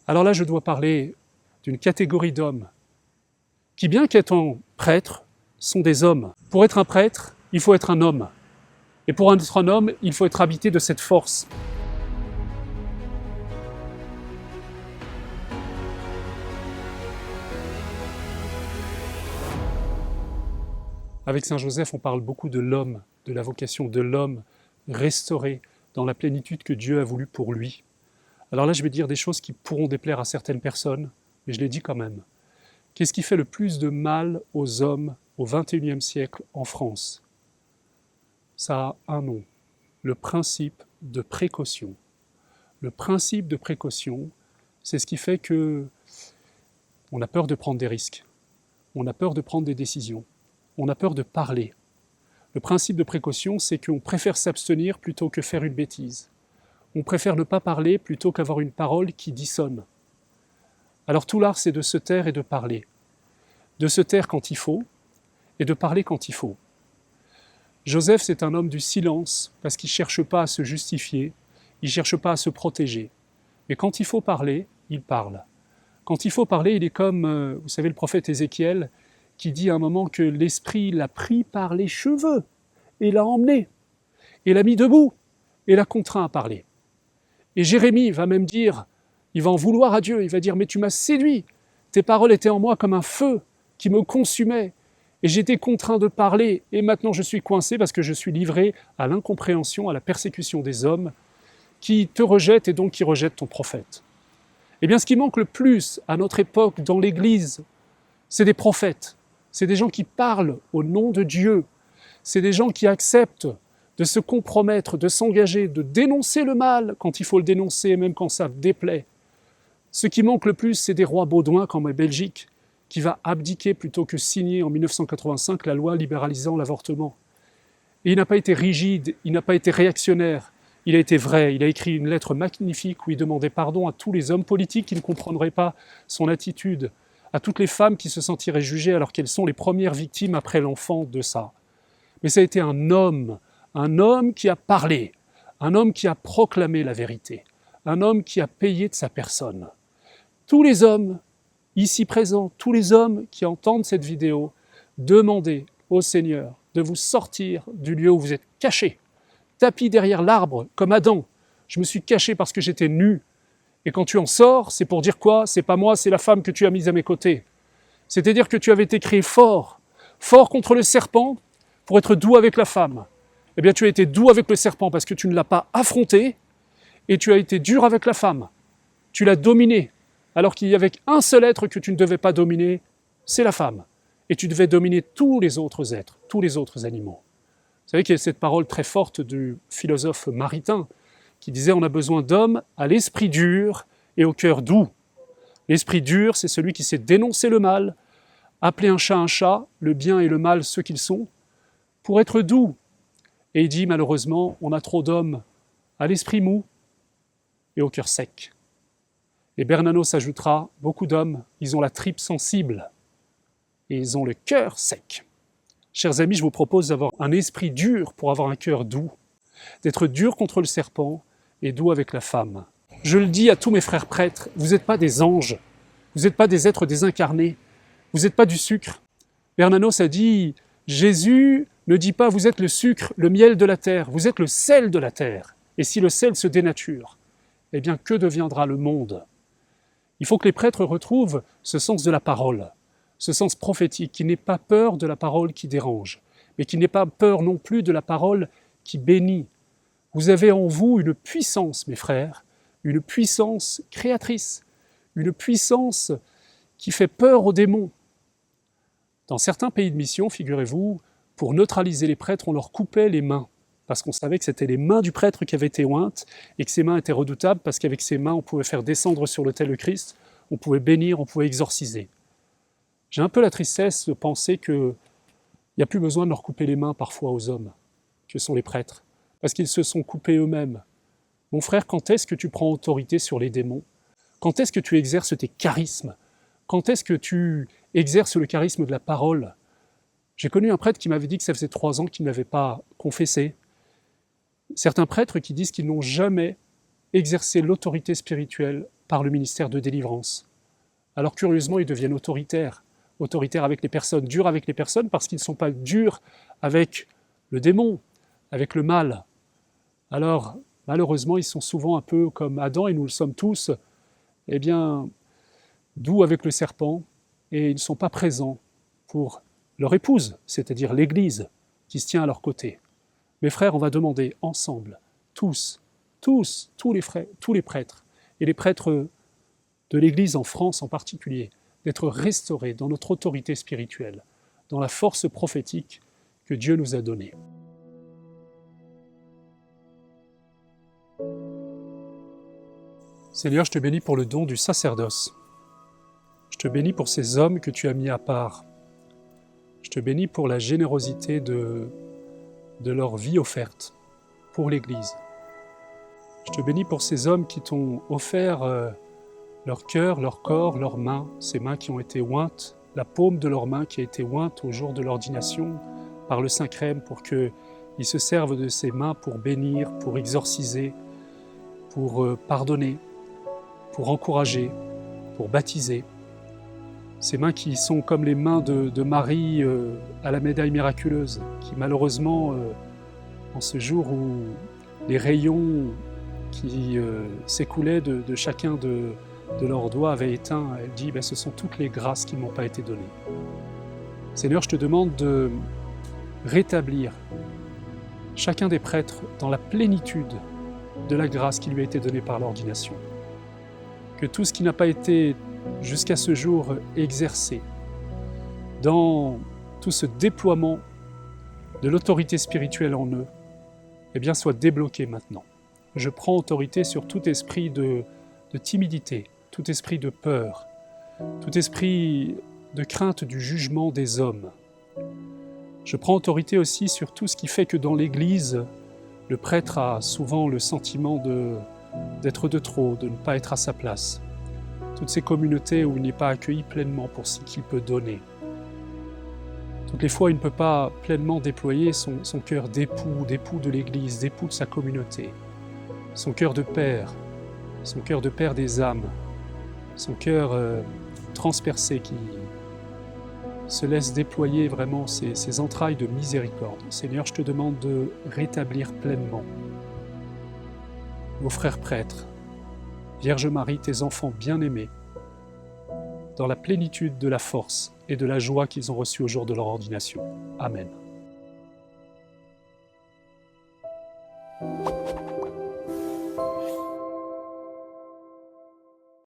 Alors là, je dois parler d'une catégorie d'hommes qui, bien qu'étant prêtres, sont des hommes. Pour être un prêtre, il faut être un homme. Et pour être un homme, il faut être habité de cette force. Avec Saint Joseph, on parle beaucoup de l'homme, de la vocation de l'homme restauré dans la plénitude que Dieu a voulu pour lui. Alors là, je vais dire des choses qui pourront déplaire à certaines personnes, mais je les dis quand même. Qu'est-ce qui fait le plus de mal aux hommes au XXIe siècle en France? Ça a un nom, le principe de précaution. Le principe de précaution, c'est ce qui fait que on a peur de prendre des risques, on a peur de prendre des décisions, on a peur de parler. Le principe de précaution, c'est qu'on préfère s'abstenir plutôt que faire une bêtise. On préfère ne pas parler plutôt qu'avoir une parole qui dissonne. Alors tout l'art, c'est de se taire et de parler. De se taire quand il faut et de parler quand il faut. Joseph, c'est un homme du silence parce qu'il ne cherche pas à se justifier, il ne cherche pas à se protéger. Mais quand il faut parler, il parle. Quand il faut parler, il est comme, vous savez, le prophète Ézéchiel qui dit à un moment que l'Esprit l'a pris par les cheveux et l'a emmené, et l'a mis debout et l'a contraint à parler. Et Jérémie va même dire, il va en vouloir à Dieu, il va dire « Mais tu m'as séduit, tes paroles étaient en moi comme un feu qui me consumait, et j'étais contraint de parler, et maintenant je suis coincé parce que je suis livré à l'incompréhension, à la persécution des hommes qui te rejettent et donc qui rejettent ton prophète. » Eh bien, ce qui manque le plus à notre époque dans l'Église, c'est des prophètes, c'est des gens qui parlent au nom de Dieu, c'est des gens qui acceptent de se compromettre, de s'engager, de dénoncer le mal quand il faut le dénoncer, même quand ça déplaît. Ce qui manque le plus, c'est des rois Baudouin comme en Belgique, qui va abdiquer plutôt que signer en 1985 la loi libéralisant l'avortement. Et il n'a pas été rigide, il n'a pas été réactionnaire, il a été vrai, il a écrit une lettre magnifique où il demandait pardon à tous les hommes politiques qui ne comprendraient pas son attitude, à toutes les femmes qui se sentiraient jugées alors qu'elles sont les premières victimes après l'enfant de ça. Mais ça a été un homme qui a parlé, un homme qui a proclamé la vérité, un homme qui a payé de sa personne. Tous les hommes ici présents, tous les hommes qui entendent cette vidéo, demandez au Seigneur de vous sortir du lieu où vous êtes cachés, tapis derrière l'arbre comme Adam. Je me suis caché parce que j'étais nu. Et quand tu en sors, c'est pour dire quoi? C'est pas moi, c'est la femme que tu as mise à mes côtés. C'est-à-dire que tu avais été créé fort, fort contre le serpent pour être doux avec la femme. Eh bien, tu as été doux avec le serpent parce que tu ne l'as pas affronté et tu as été dur avec la femme. Tu l'as dominé, alors qu'il y avait un seul être que tu ne devais pas dominer, c'est la femme. Et tu devais dominer tous les autres êtres, tous les autres animaux. Vous savez qu'il y a cette parole très forte du philosophe Maritain qui disait « On a besoin d'hommes à l'esprit dur et au cœur doux ». L'esprit dur, c'est celui qui sait dénoncer le mal, appeler un chat, le bien et le mal ce qu'ils sont, pour être doux. Et il dit malheureusement, on a trop d'hommes à l'esprit mou et au cœur sec. Et Bernanos ajoutera, beaucoup d'hommes, ils ont la tripe sensible et ils ont le cœur sec. Chers amis, je vous propose d'avoir un esprit dur pour avoir un cœur doux, d'être dur contre le serpent et doux avec la femme. Je le dis à tous mes frères prêtres, vous n'êtes pas des anges, vous n'êtes pas des êtres désincarnés, vous n'êtes pas du sucre. Bernanos a dit, Jésus ne dit pas vous êtes le sucre, le miel de la terre, vous êtes le sel de la terre. Et si le sel se dénature, eh bien que deviendra le monde? Il faut que les prêtres retrouvent ce sens de la parole, ce sens prophétique, qui n'ait pas peur de la parole qui dérange, mais qui n'ait pas peur non plus de la parole qui bénit. Vous avez en vous une puissance, mes frères, une puissance créatrice, une puissance qui fait peur aux démons. Dans certains pays de mission, figurez-vous, pour neutraliser les prêtres, on leur coupait les mains, parce qu'on savait que c'était les mains du prêtre qui avaient été ointes, et que ces mains étaient redoutables, parce qu'avec ces mains, on pouvait faire descendre sur l'autel le Christ, on pouvait bénir, on pouvait exorciser. J'ai un peu la tristesse de penser qu'il n'y a plus besoin de leur couper les mains parfois aux hommes, que sont les prêtres, parce qu'ils se sont coupés eux-mêmes. Mon frère, quand est-ce que tu prends autorité sur les démons? Quand est-ce que tu exerces tes charismes? Quand est-ce que tu exerces le charisme de la parole? J'ai connu un prêtre qui m'avait dit que ça faisait 3 ans qu'il n'avait pas confessé. Certains prêtres qui disent qu'ils n'ont jamais exercé l'autorité spirituelle par le ministère de délivrance. Alors curieusement, ils deviennent autoritaires avec les personnes, durs avec les personnes, parce qu'ils ne sont pas durs avec le démon, avec le mal. Alors, malheureusement, ils sont souvent un peu comme Adam, et nous le sommes tous, eh bien, doux avec le serpent, et ils ne sont pas présents pour leur épouse, c'est-à-dire l'Église, qui se tient à leur côté. Mes frères, on va demander ensemble, tous les prêtres, et les prêtres de l'Église en France en particulier, d'être restaurés dans notre autorité spirituelle, dans la force prophétique que Dieu nous a donnée. Seigneur, je te bénis pour le don du sacerdoce. Je te bénis pour ces hommes que tu as mis à part. Je te bénis pour la générosité de leur vie offerte pour l'Église. Je te bénis pour ces hommes qui t'ont offert leur cœur, leur corps, leurs mains, ces mains qui ont été ointes, la paume de leurs mains qui a été ointe au jour de l'ordination par le Saint-Crème pour qu'ils se servent de ces mains pour bénir, pour exorciser, pour pardonner, pour encourager, pour baptiser. Ces mains qui sont comme les mains de Marie à la médaille miraculeuse, qui malheureusement, en ce jour où les rayons qui s'écoulaient de chacun de leurs doigts avaient éteint, elle dit « ce sont toutes les grâces qui ne m'ont pas été données ». Seigneur, je te demande de rétablir chacun des prêtres dans la plénitude de la grâce qui lui a été donnée par l'ordination. Que tout ce qui n'a pas été jusqu'à ce jour exercé dans tout ce déploiement de l'autorité spirituelle en eux, eh bien soit débloqué maintenant. Je prends autorité sur tout esprit de timidité, tout esprit de peur, tout esprit de crainte du jugement des hommes. Je prends autorité aussi sur tout ce qui fait que dans l'Église, le prêtre a souvent le sentiment d'être de trop, de ne pas être à sa place. Toutes ces communautés où il n'est pas accueilli pleinement pour ce qu'il peut donner. Toutes les fois, il ne peut pas pleinement déployer son cœur d'époux de l'Église, d'époux de sa communauté, son cœur de père des âmes, son cœur transpercé qui se laisse déployer vraiment ses entrailles de miséricorde. Seigneur, je te demande de rétablir pleinement vos frères prêtres, Vierge Marie, tes enfants bien-aimés, dans la plénitude de la force et de la joie qu'ils ont reçue au jour de leur ordination. Amen.